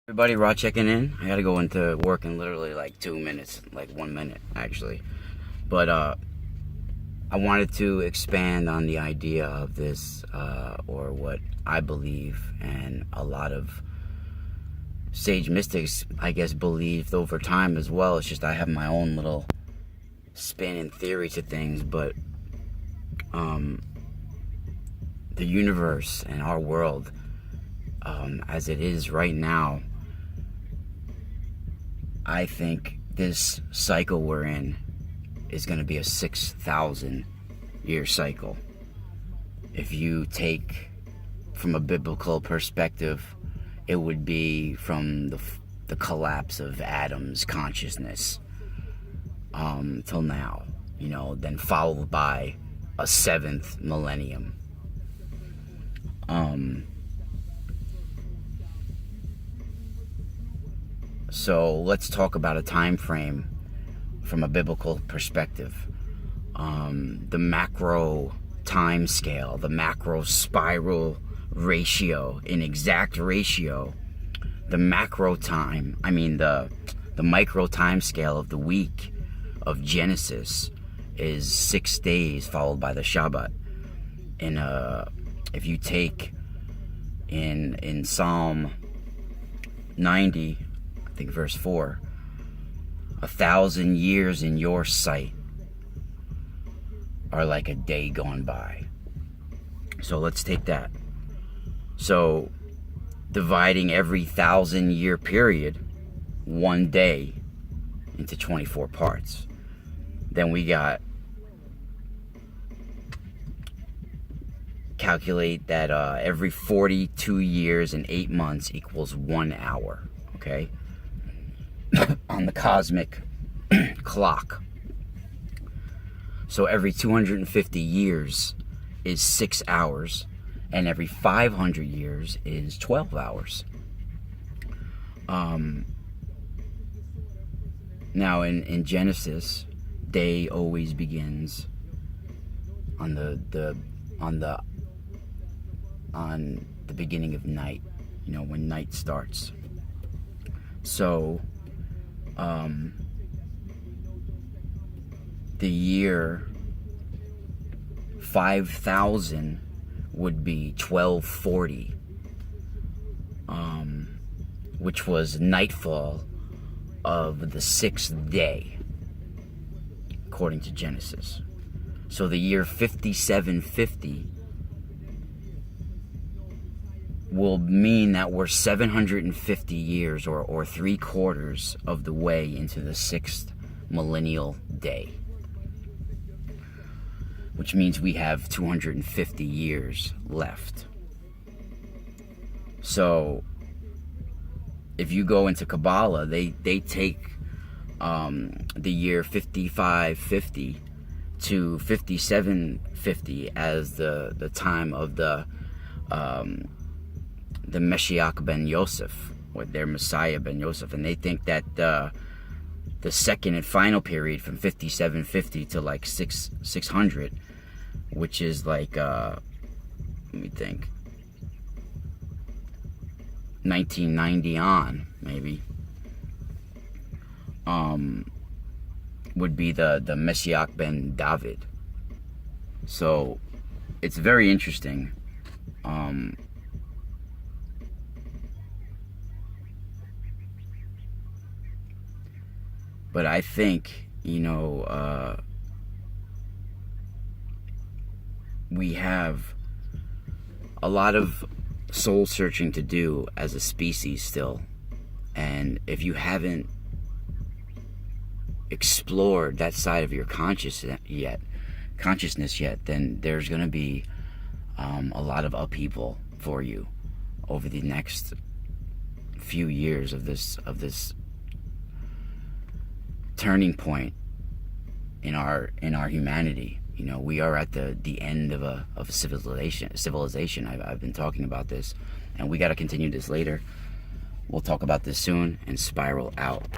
Everybody, Rod checking in. I gotta go into work in literally like 2 minutes, like 1 minute actually. But I wanted to expand on the idea of this, or what I believe, and a lot of sage mystics, I guess, believed over time as well. It's just I have my own little spin and theory to things, but the universe and our world, as it is right now, I think this cycle we're in is going to be a 6,000 year cycle. If you take from a biblical perspective, it would be from the collapse of Adam's consciousness till now, then followed by a seventh millennium. So let's talk about a time frame from a biblical perspective. The macro time scale, the macro spiral ratio, in exact ratio, the macro time, the micro time scale of the week of Genesis is 6 days followed by the Shabbat. If you take in Psalm 90, I think verse 4, 1,000 years in your sight are like a day gone by. So let's take that. So dividing every 1,000 year period, 1 day, into 24 parts. Then we got, calculate that every 42 years and 8 months equals 1 hour, okay? On the cosmic clock. So every 250 years is 6 hours, and every 500 years is 12 hours. Now in Genesis, day always begins on the beginning of night, when night starts. So the year 5,000 would be 1240, which was nightfall of the 6th day, according to Genesis. So the year 5750 will mean that we're 750 years or 3/4 of the way into the 6th millennial day, which means we have 250 years left. So if you go into Kabbalah, they take the year 5550 to 5750 as the time of the Mashiach ben Yosef, or their Messiah ben Yosef, and they think that the second and final period from 5750 to like 600, which is like let me think, 1990 on, maybe, would be the Mashiach ben David. So it's very interesting. But I think, we have a lot of soul searching to do as a species still. And if you haven't explored that side of your consciousness yet, then there's going to be a lot of upheaval for you over the next few years of this turning point in our humanity. We are at the end of a civilization. I've been talking about this, and we got to continue this later. We'll talk about this soon, and spiral out.